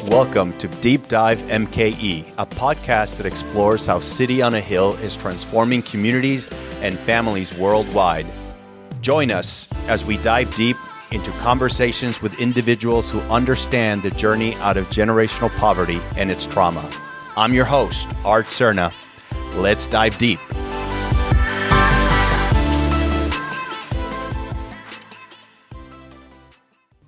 Welcome to Deep Dive MKE, a podcast that explores how City on a Hill is transforming communities and families worldwide. Join us as we dive deep into conversations with individuals who understand the journey out of generational poverty and its trauma. I'm your host, Art Cerna. Let's dive deep.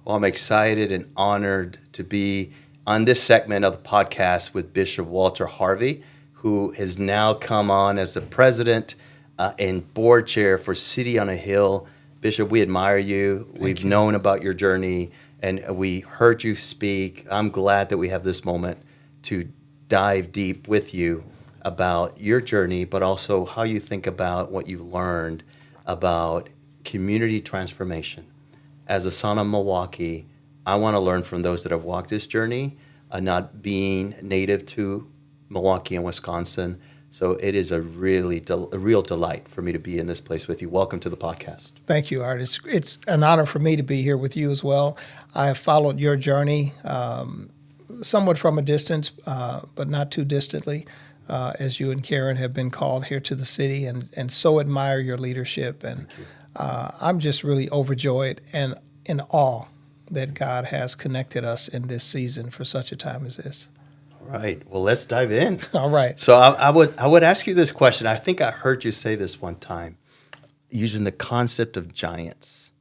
Well, I'm excited and honored to be on this segment of the podcast with Bishop Walter Harvey, who has now come on as the president and board chair for City on a Hill. Bishop, we admire you. We've known about your journey, and we heard you speak. I'm glad that we have this moment to dive deep with you about your journey, but also how you think about what you've learned about community transformation. As a son of Milwaukee, I want to learn from those that have walked this journey, not being native to Milwaukee and Wisconsin. So it is a real delight for me to be in this place with you. Welcome to the podcast. Thank you, Art. It's an honor for me to be here with you as well. I have followed your journey somewhat from a distance, but not too distantly, as you and Karen have been called here to the city, and so admire your leadership. And I'm just really overjoyed and in awe that God has connected us in this season for such a time as this. All right. Well, let's dive in. All right. So I would ask you this question. I think I heard you say this one time, using the concept of giants.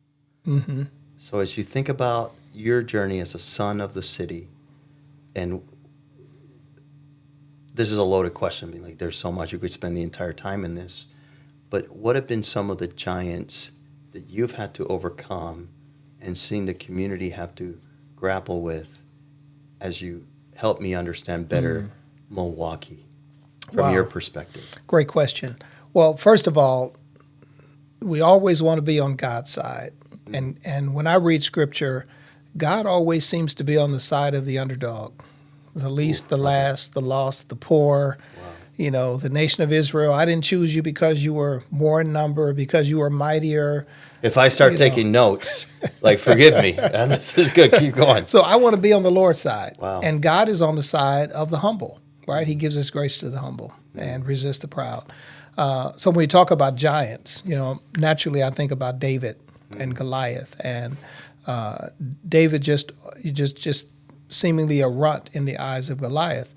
Mm-hmm. So as you think about your journey as a son of the city, and this is a loaded question. I mean, like, there's so much, you could spend the entire time in this. But what have been some of the giants that you've had to overcome and seeing the community have to grapple with as you help me understand better Milwaukee from your perspective? Great question. Well, first of all, we always want to be on God's side. And when I read Scripture, God always seems to be on the side of the underdog, the least, the last, the lost, the poor. Wow. You know, the nation of Israel, I didn't choose you because you were more in number, because you were mightier. If I start taking notes, like, forgive me. This is good. Keep going. So I want to be on the Lord's side. Wow. And God is on the side of the humble, right? He gives us grace to the humble and resists the proud. So when we talk about giants, you know, naturally I think about David and Goliath. And David just seemingly a runt in the eyes of Goliath.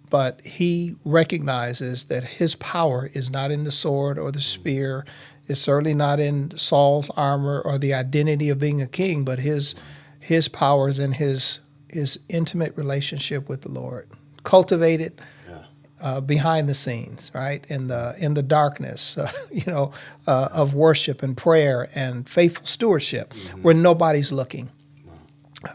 But he recognizes that his power is not in the sword or the spear. It's certainly not in Saul's armor or the identity of being a king, but his power is in his intimate relationship with the Lord, cultivated behind the scenes, right, in the darkness, of worship and prayer and faithful stewardship, where nobody's looking.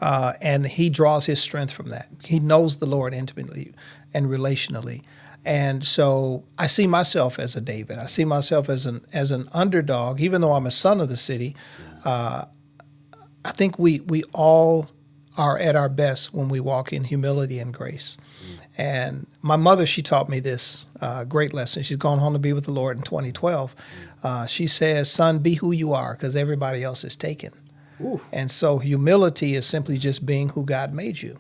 And he draws his strength from that. He knows the Lord intimately and relationally. And so I see myself as a David. I see myself as an underdog, even though I'm a son of the city. I think we all are at our best when we walk in humility and grace. And my mother, she taught me this great lesson. She's gone home to be with the Lord in 2012. She says, son, be who you are, because everybody else is taken. Ooh. And so humility is simply just being who God made you.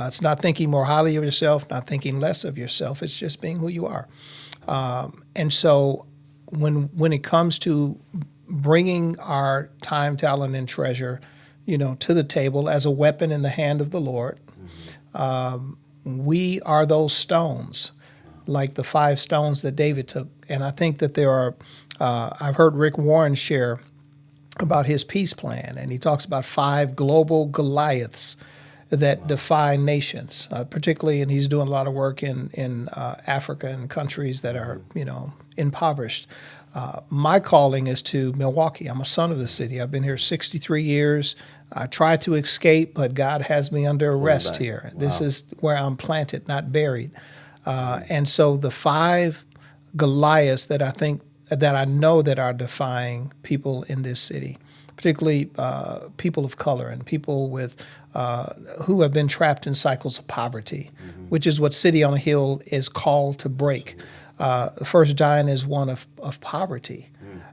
It's not thinking more highly of yourself, not thinking less of yourself. It's just being who you are. And so when it comes to bringing our time, talent, and treasure, to the table as a weapon in the hand of the Lord, we are those stones, like the 5 stones that David took. And I think that there are, I've heard Rick Warren share about his peace plan, and he talks about 5 global Goliaths that defy nations, particularly, and he's doing a lot of work in Africa and countries that are, impoverished. My calling is to Milwaukee. I'm a son of the city. I've been here 63 years. I try to escape, but God has me under arrest here. Wow. This is where I'm planted, not buried. And so the 5 Goliaths that I know that are defying people in this city, particularly people of color and people with who have been trapped in cycles of poverty, which is what City on a Hill is called to break. The first giant is one of poverty,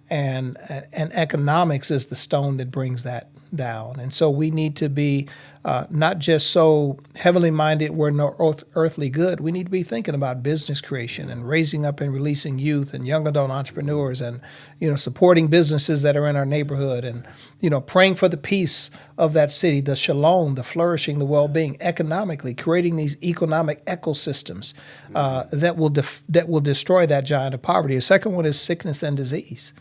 and economics is the stone that brings that down. And so we need to be not just so heavenly minded we're no earthly good. We need to be thinking about business creation and raising up and releasing youth and young adult entrepreneurs and, supporting businesses that are in our neighborhood and, praying for the peace of that city, the shalom, the flourishing, the well-being, economically, creating these economic ecosystems that will destroy that giant of poverty. The second one is sickness and disease.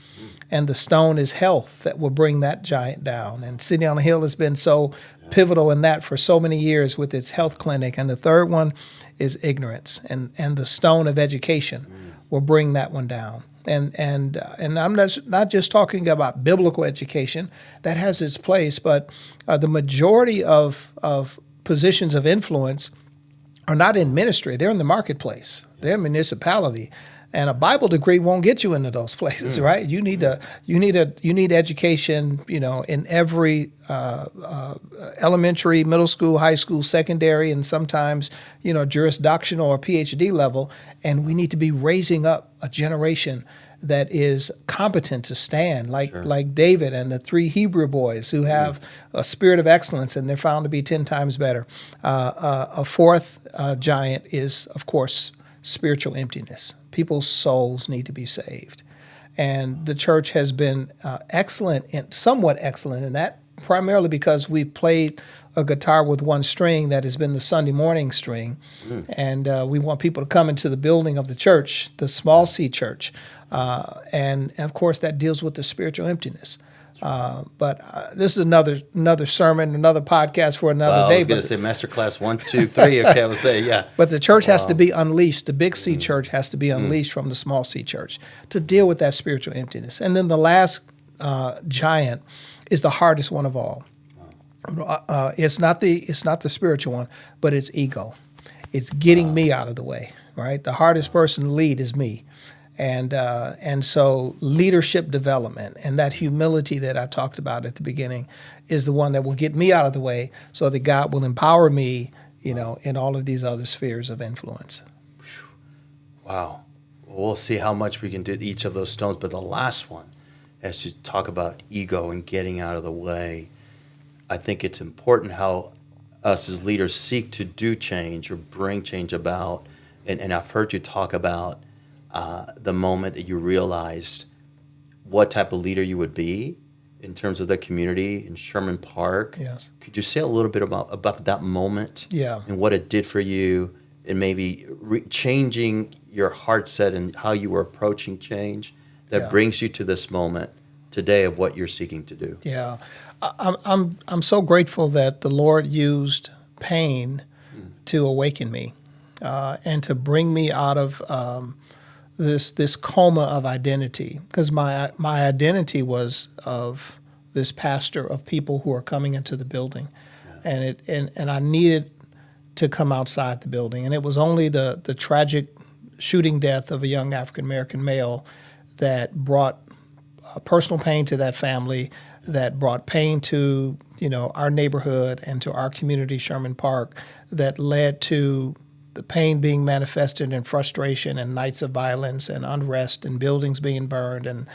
And the stone is health that will bring that giant down. And City on the Hill has been so pivotal in that for so many years with its health clinic. And the third one is ignorance. And the stone of education will bring that one down. And I'm not just talking about biblical education. That has its place. But the majority of positions of influence are not in ministry. They're in the marketplace. They're in municipality. And a Bible degree won't get you into those places, right? You need education, in every elementary, middle school, high school, secondary, and sometimes, jurisdictional or PhD level. And we need to be raising up a generation that is competent to stand, like David and the 3 Hebrew boys who have a spirit of excellence, and they're found to be 10 times better. A fourth giant is, of course, spiritual emptiness. People's souls need to be saved. And the church has been somewhat excellent in that, primarily because we've played a guitar with one string that has been the Sunday morning string. And we want people to come into the building of the church, the small C church. And of course, that deals with the spiritual emptiness. But this is another sermon, another podcast for another day. I was going to say masterclass 1, 2, 3. Okay, I would say, yeah. But the church has to be unleashed. The big C church has to be unleashed from the small C church to deal with that spiritual emptiness. And then the last giant is the hardest one of all. It's not the spiritual one, but it's ego. It's getting me out of the way, right? The hardest person to lead is me. And so leadership development and that humility that I talked about at the beginning is the one that will get me out of the way so that God will empower me, in all of these other spheres of influence. Wow. Well, we'll see how much we can do each of those stones. But the last one, as you talk about ego and getting out of the way, I think it's important how us as leaders seek to do change or bring change about. And I've heard you talk about the moment that you realized what type of leader you would be in terms of the community in Sherman Park. Yes. Could you say a little bit about that moment? Yeah. And what it did for you and maybe changing your heart set and how you were approaching change that brings you to this moment today of what you're seeking to do? Yeah. I'm so grateful that the Lord used pain to awaken me and to bring me out of this coma of identity, because my identity was of this pastor of people who are coming into the building, and I needed to come outside the building, and it was only the tragic shooting death of a young African American male that brought personal pain to that family, that brought pain to our neighborhood and to our community, Sherman Park, that led to the pain being manifested in frustration and nights of violence and unrest and buildings being burned and,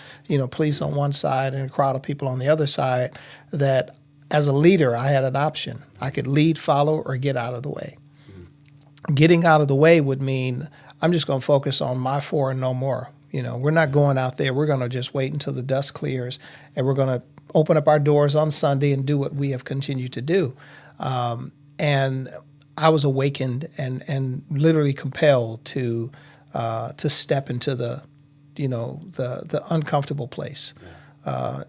police on one side and a crowd of people on the other side, that as a leader, I had an option. I could lead, follow, or get out of the way. Getting out of the way would mean I'm just going to focus on my 4 and no more. We're not going out there. We're going to just wait until the dust clears, and we're going to open up our doors on Sunday and do what we have continued to do. And I was awakened and literally compelled to step into the uncomfortable place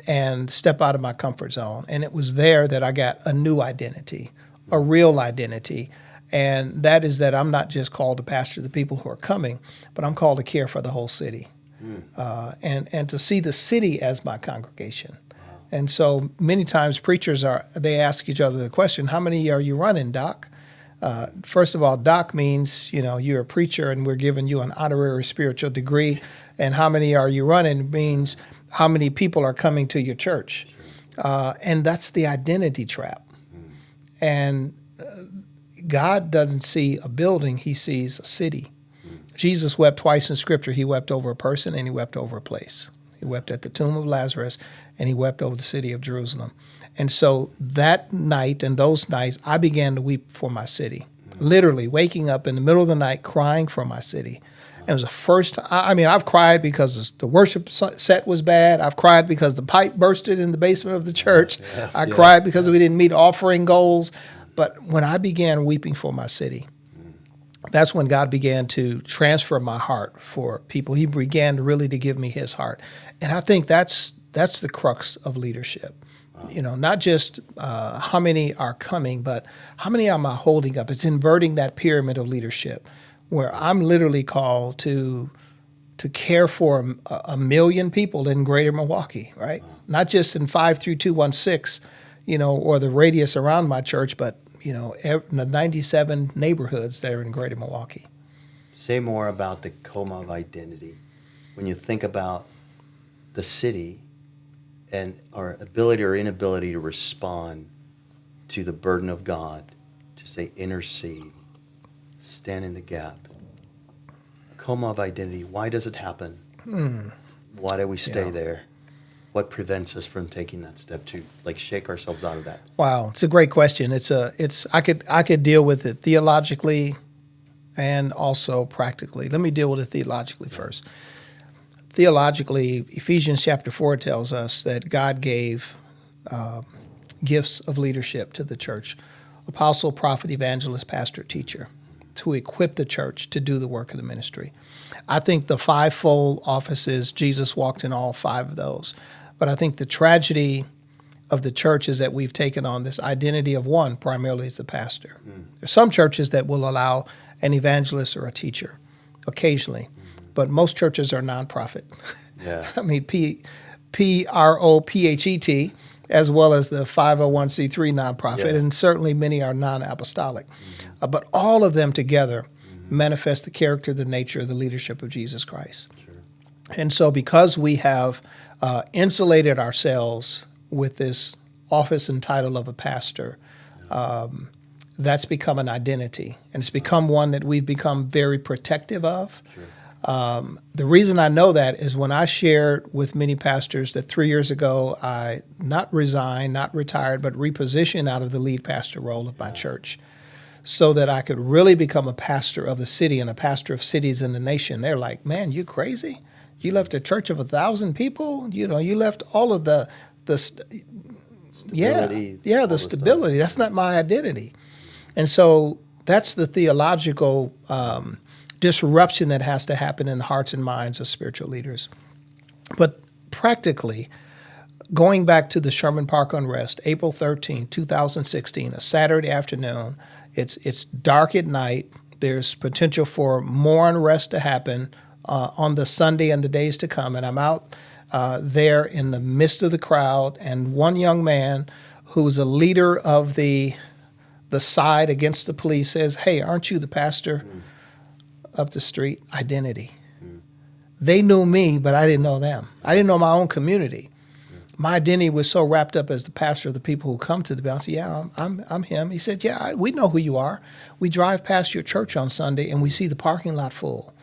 and step out of my comfort zone. And it was there that I got a new identity, a real identity. And that is that I'm not just called to pastor the people who are coming, but I'm called to care for the whole city and to see the city as my congregation. And so many times preachers they ask each other the question, how many are you running, Doc? First of all, Doc means, you're a preacher and we're giving you an honorary spiritual degree. And how many are you running means how many people are coming to your church. And that's the identity trap. And God doesn't see a building, he sees a city. Jesus wept twice in Scripture. He wept over a person and he wept over a place. He wept at the tomb of Lazarus, and he wept over the city of Jerusalem. And so that night and those nights, I began to weep for my city, literally waking up in the middle of the night crying for my city. It was the first time. I mean, I've cried because the worship set was bad. I've cried because the pipe bursted in the basement of the church. I cried because we didn't meet offering goals. But when I began weeping for my city, that's when God began to transfer my heart for people. He began really to give me his heart. And I think that's the crux of leadership. You know, not just how many are coming, but how many am I holding up? It's inverting that pyramid of leadership, where I'm literally called to care for a million people in greater Milwaukee, right? Not just in 53216, you know, or the radius around my church, but, you know, the 97 neighborhoods that are in greater Milwaukee. Say more about the coma of identity. When you think about the city and our ability or inability to respond to the burden of God, to say intercede, stand in the gap. A coma of identity, why does it happen? Why do we stay there? What prevents us from taking that step to shake ourselves out of that? Wow, it's a great question. I could deal with it theologically and also practically. Let me deal with it theologically first. Theologically, Ephesians chapter 4 tells us that God gave gifts of leadership to the church: apostle, prophet, evangelist, pastor, teacher, to equip the church to do the work of the ministry. I think the fivefold offices, Jesus walked in all five of those. But I think the tragedy of the church is that we've taken on this identity of one, primarily as the pastor. There's some churches that will allow an evangelist or a teacher occasionally, but most churches are nonprofit. Yeah. I mean, PROPHET, as well as the 501c3 nonprofit, and certainly many are non-apostolic. But all of them together manifest the character, the nature, the leadership of Jesus Christ. Sure. And so because we have insulated ourselves with this office and title of a pastor, that's become an identity. And it's become one that we've become very protective of. Sure. The reason I know that is when I shared with many pastors that 3 years ago I not resigned, not retired, but repositioned out of the lead pastor role of my church so that I could really become a pastor of the city and a pastor of cities in the nation. They're like, man, you crazy? You left a church of 1,000 people? You know, you left all of the stability. The stability. That's not my identity. And so that's the theological disruption that has to happen in the hearts and minds of spiritual leaders. But practically, going back to the Sherman Park unrest, April 13, 2016, a Saturday afternoon, it's dark at night. There's potential for more unrest to happen on the Sunday and the days to come. And I'm out there in the midst of the crowd, and one young man who's a leader of the side against the police says, "Hey, aren't you the pastor up the street?" Identity. They knew me, but I didn't know them. I didn't know my own community. My identity was so wrapped up as the pastor of the people who come to the building. I said, "Yeah, I'm him." He said, "Yeah, we know who you are. We drive past your church on Sunday and we see the parking lot full.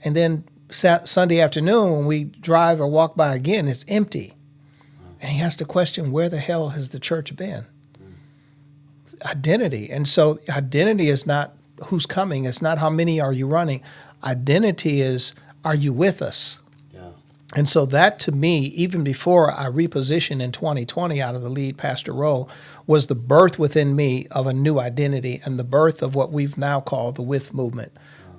And then Sunday afternoon when we drive or walk by again, it's empty." And he has to question, where the hell has the church been? Identity. And so identity is not who's coming. It's not how many are you running. Identity is, are you with us? Yeah. And so that, to me, even before I repositioned in 2020 out of the lead pastor role, was the birth within me of a new identity and the birth of what we've now called the WITH movement,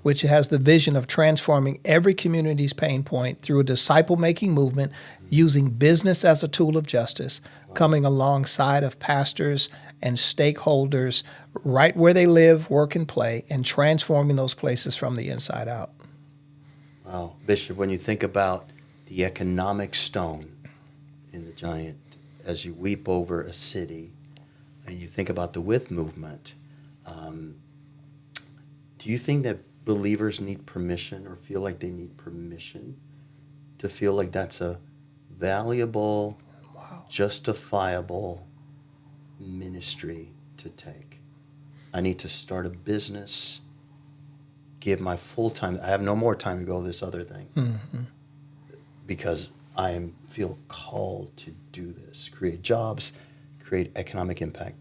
which has the vision of transforming every community's pain point through a disciple-making movement using business as a tool of justice, coming alongside of pastors and stakeholders right where they live, work, and play, and transforming those places from the inside out. Wow. Bishop, when you think about the economic stone in the giant, as you weep over a city, and you think about the WITH movement, do you think that believers need permission or feel like they need permission to feel like that's a valuable, justifiable ministry to take? I need to start a business, give my full time. I have no more time to go this other thing because feel called to do this, create jobs, create economic impact.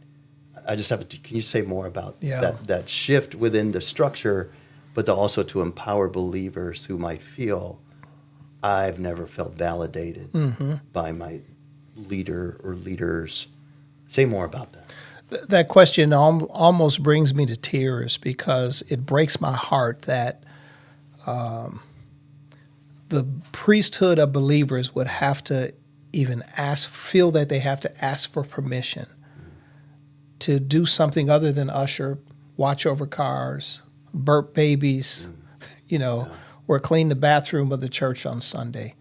I just have to, can you say more about that shift within the structure, but also to empower believers who might feel, I've never felt validated by my leader or leaders. Say more about that. That question almost brings me to tears because it breaks my heart that the priesthood of believers would have to even feel that they have to ask for permission to do something other than usher, watch over cars, burp babies, or clean the bathroom of the church on Sunday.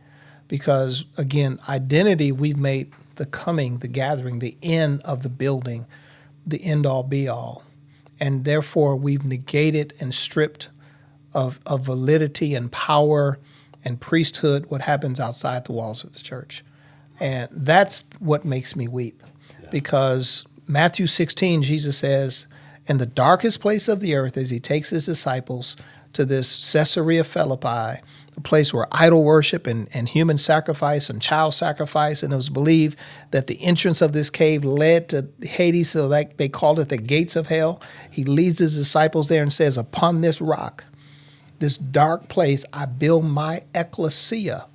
Because, again, identity, we've made the coming, the gathering, the end of the building, the end-all, be-all. And therefore, we've negated and stripped of validity and power and priesthood what happens outside the walls of the church. And that's what makes me weep. Because Matthew 16, Jesus says, in the darkest place of the earth, as he takes his disciples to this Caesarea Philippi, a place where idol worship and human sacrifice and child sacrifice, and it was believed that the entrance of this cave led to Hades, so like they called it the gates of hell. He leads his disciples there and says, upon this rock, this dark place, I build my ecclesia.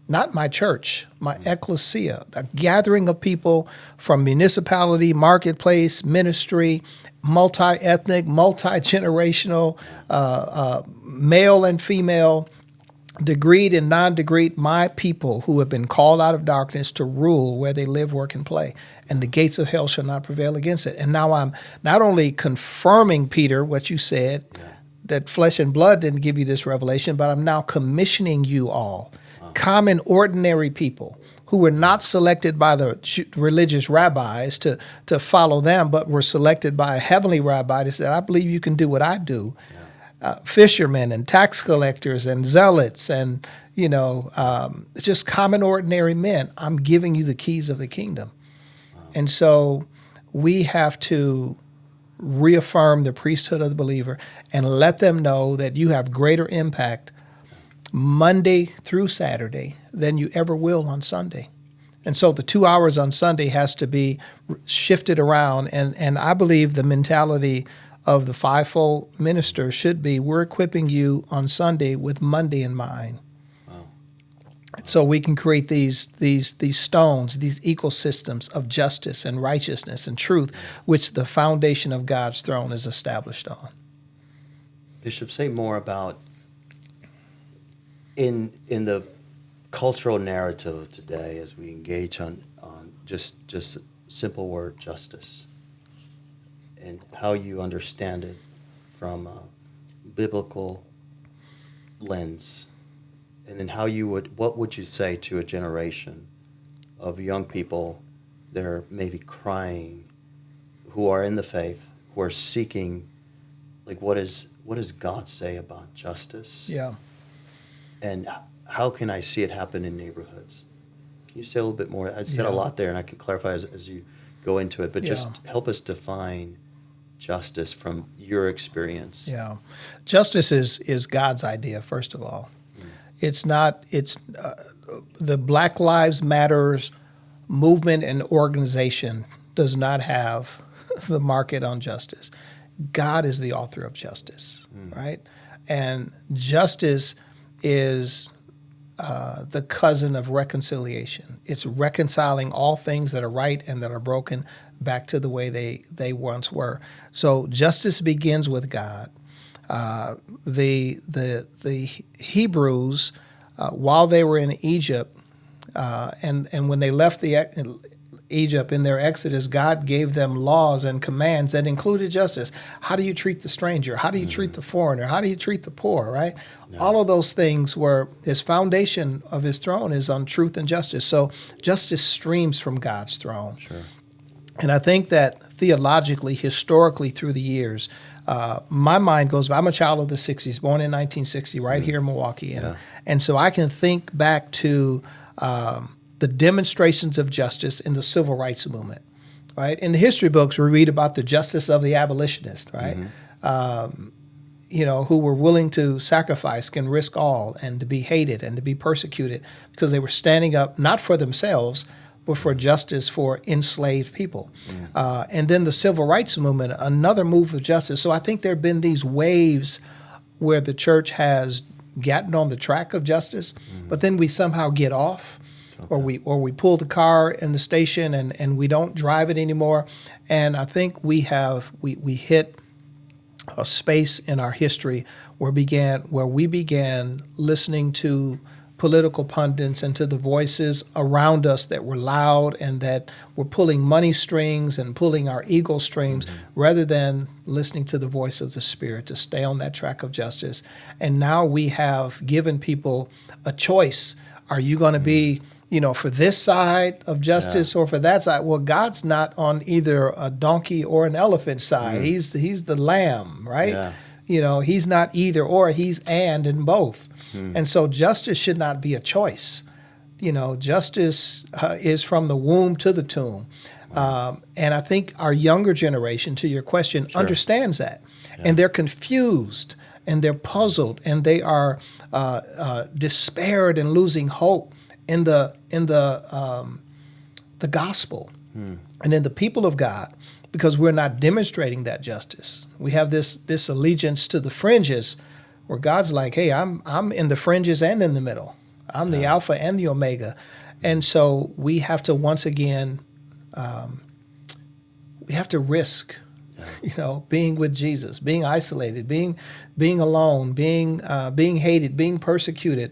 Not my church, my ecclesia, a gathering of people from municipality, marketplace, ministry, multi-ethnic, multi-generational, male and female, degreed and non-degreed, my people who have been called out of darkness to rule where they live, work, and play. And the gates of hell shall not prevail against it. And now I'm not only confirming, Peter, what you said, that flesh and blood didn't give you this revelation, but I'm now commissioning you all, common, ordinary people who were not selected by the religious rabbis to follow them, but were selected by a heavenly rabbi that said, I believe you can do what I do. Fishermen and tax collectors and zealots and, just common, ordinary men. I'm giving you the keys of the kingdom. And so we have to reaffirm the priesthood of the believer and let them know that you have greater impact Monday through Saturday than you ever will on Sunday. And so the 2 hours on Sunday has to be shifted around. And I believe the mentality of the fivefold minister should be, we're equipping you on Sunday with Monday in mind. Wow. So we can create these stones, these ecosystems of justice and righteousness and truth, which the foundation of God's throne is established on. Bishop, say more about in the cultural narrative of today as we engage on just a simple word, justice, and how you understand it from a biblical lens, and then what would you say to a generation of young people that are maybe crying, who are in the faith, who are seeking, like, what does God say about justice? Yeah. And how can I see it happen in neighborhoods? Can you say a little bit more? I said a lot there, and I can clarify as you go into it, but just help us define justice from your experience. Yeah. Justice is God's idea, first of all. It's not, the Black Lives Matters movement and organization does not have the market on justice. God is the author of justice, right? And justice is the cousin of reconciliation. It's reconciling all things that are right and that are broken back to the way they once were. So justice begins with God. The Hebrews, while they were in Egypt, and when they left Egypt in their exodus, God gave them laws and commands that included justice. How do you treat the stranger? How do you treat the foreigner? How do you treat the poor, right? No. All of those things were, his foundation of his throne is on truth and justice. So justice streams from God's throne. Sure. And I think that theologically, historically, through the years, my mind goes, I'm a child of the 60s, born in 1960, right here in Milwaukee. And so I can think back to the demonstrations of justice in the civil rights movement, right? In the history books, we read about the justice of the abolitionist, right? who were willing to sacrifice, can risk all, and to be hated and to be persecuted because they were standing up not for themselves, but for justice for enslaved people. And then the civil rights movement, another move of justice. So I think there have been these waves where the church has gotten on the track of justice, but then we somehow get off. Or we pull the car in the station and we don't drive it anymore. And I think we hit a space in our history where we began listening to political pundits and to the voices around us that were loud and that were pulling money strings and pulling our ego strings, rather than listening to the voice of the Spirit to stay on that track of justice. And now we have given people a choice. Are you going to be for this side of justice or for that side? Well, God's not on either a donkey or an elephant side. He's the lamb, right? Yeah. He's not either or. He's and in both. And so justice should not be a choice. Justice is from the womb to the tomb. And I think our younger generation, to your question, understands that. Yeah. And they're confused and they're puzzled and they are despaired and losing hope in the gospel and in the people of God, because we're not demonstrating that justice. We have this allegiance to the fringes, where God's like, hey, I'm in the fringes and in the middle. I'm the Alpha and the Omega. And so we have to once again, we have to risk, being with Jesus, being isolated, being alone, being hated, being persecuted,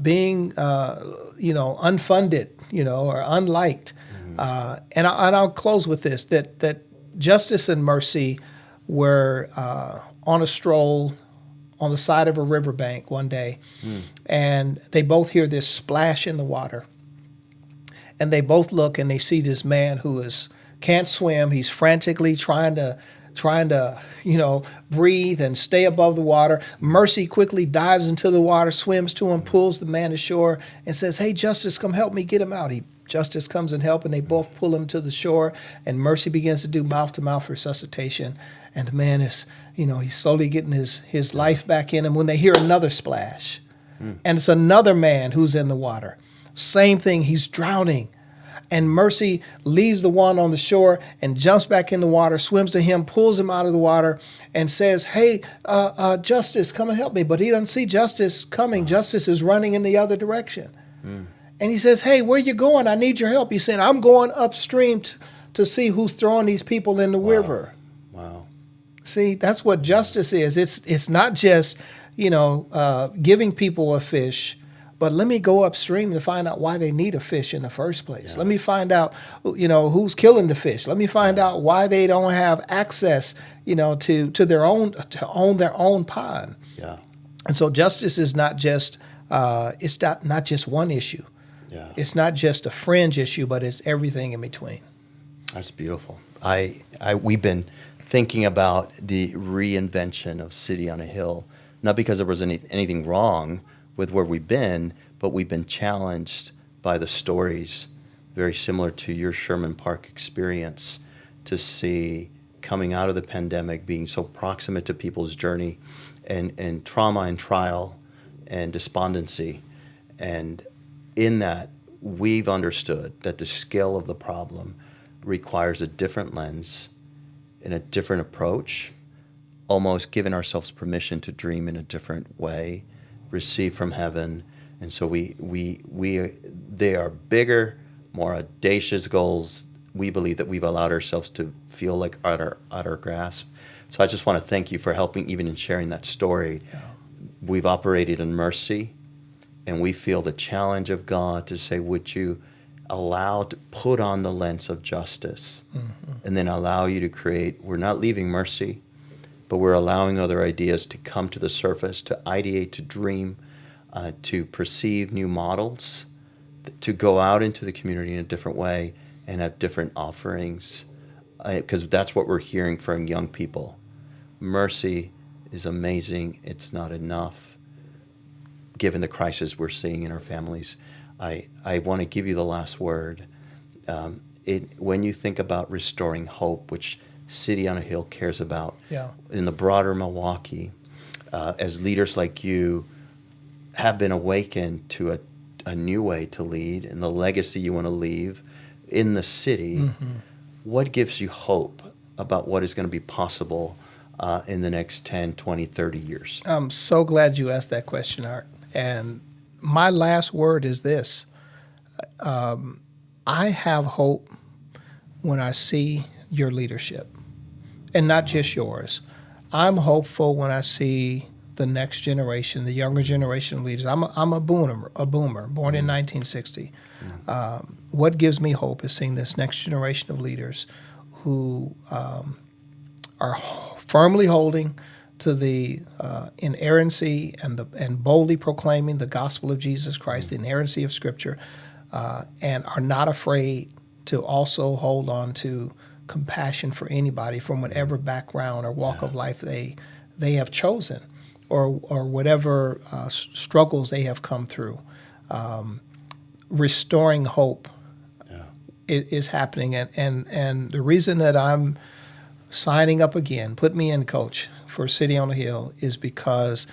being unfunded, or unliked. And I'll close with this: that justice and mercy were on a stroll on the side of a riverbank one day, and they both hear this splash in the water, and they both look and they see this man who can't swim. He's frantically trying to breathe and stay above the water. Mercy quickly dives into the water, swims to him, pulls the man ashore, and says, "Hey, Justice, come help me get him out." Justice comes and help, and they both pull him to the shore, and Mercy begins to do mouth-to-mouth resuscitation. And the man is, he's slowly getting his life back in him when they hear another splash. And it's another man who's in the water. Same thing, he's drowning. And Mercy leaves the one on the shore and jumps back in the water, swims to him, pulls him out of the water, and says, "Hey, Justice, come and help me." But he doesn't see Justice coming. Justice is running in the other direction. And he says, "Hey, where you going? I need your help." He's saying, "I'm going upstream to see who's throwing these people in the river." Wow. See, that's what justice is. It's not just, giving people a fish, but let me go upstream to find out why they need a fish in the first place. Yeah. Let me find out, who's killing the fish. Let me find out why they don't have access, to own their own pond. Yeah. And so justice is not just it's not just one issue. Yeah. It's not just a fringe issue, but it's everything in between. That's beautiful. We've been thinking about the reinvention of City on a Hill, not because there was anything wrong with where we've been, but we've been challenged by the stories, very similar to your Sherman Park experience, to see coming out of the pandemic being so proximate to people's journey and trauma and trial and despondency. And in that, we've understood that the scale of the problem requires a different lens and a different approach, almost giving ourselves permission to dream in a different way, receive from heaven. And so they are bigger, more audacious goals. We believe that we've allowed ourselves to feel like at our grasp. So I just want to thank you for helping, even in sharing that story. Yeah. We've operated in mercy, and we feel the challenge of God to say, would you put on the lens of justice, and then allow you to create. We're not leaving mercy, but we're allowing other ideas to come to the surface, to ideate, to dream, to perceive new models, to go out into the community in a different way and have different offerings, because that's what we're hearing from young people. Mercy is amazing. It's not enough, given the crisis we're seeing in our families. I want to give you the last word. When you think about restoring hope, which City on a Hill cares about, in the broader Milwaukee, as leaders like you have been awakened to a new way to lead and the legacy you want to leave in the city, what gives you hope about what is going to be possible in the next 10, 20, 30 years? I'm so glad you asked that question, Art. And my last word is this. I have hope when I see your leadership, and not just yours. I'm hopeful when I see the next generation, the younger generation of leaders. I'm a boomer, born in 1960. What gives me hope is seeing this next generation of leaders who are firmly holding to the inerrancy and boldly proclaiming the gospel of Jesus Christ, the inerrancy of Scripture, and are not afraid to also hold on to compassion for anybody from whatever background or walk of life they have chosen, or whatever struggles they have come through. Restoring hope is happening, and the reason that I'm signing up again, put me in, Coach, for City on a Hill, is because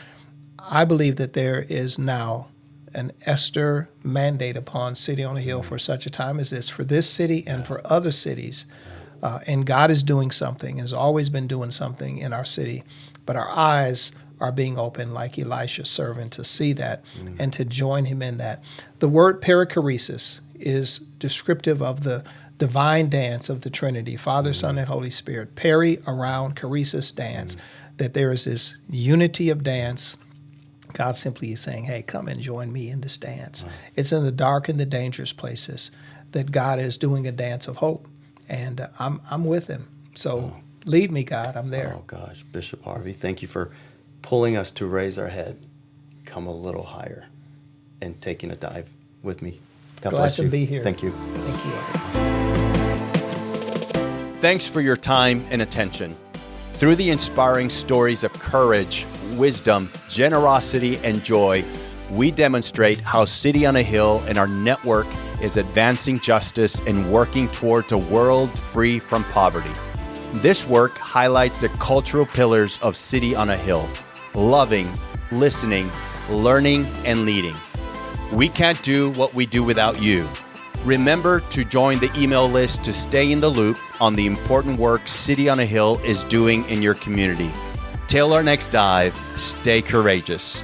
I believe that there is now an Esther mandate upon City on a Hill for such a time as this, for this city and for other cities. And God is doing something, has always been doing something in our city, but our eyes are being opened like Elisha's servant to see that and to join him in that. The word perichoresis is descriptive of the divine dance of the Trinity, Father, Son, and Holy Spirit. Peri, around, choresis, dance, that there is this unity of dance. God simply is saying, hey, come and join me in this dance. It's in the dark and the dangerous places that God is doing a dance of hope. And I'm with him. So lead me, God. I'm there. Oh, gosh. Bishop Harvey, thank you for pulling us to raise our head, come a little higher, and taking a dive with me. God bless you. Glad to be here. Thank you. Thank you. Thanks for your time and attention. Through the inspiring stories of courage, wisdom, generosity, and joy, we demonstrate how City on a Hill and our network is advancing justice and working towards a world free from poverty. This work highlights the cultural pillars of City on a Hill: loving, listening, learning, and leading. We can't do what we do without you. Remember to join the email list to stay in the loop on the important work City on a Hill is doing in your community. Till our next dive, stay courageous.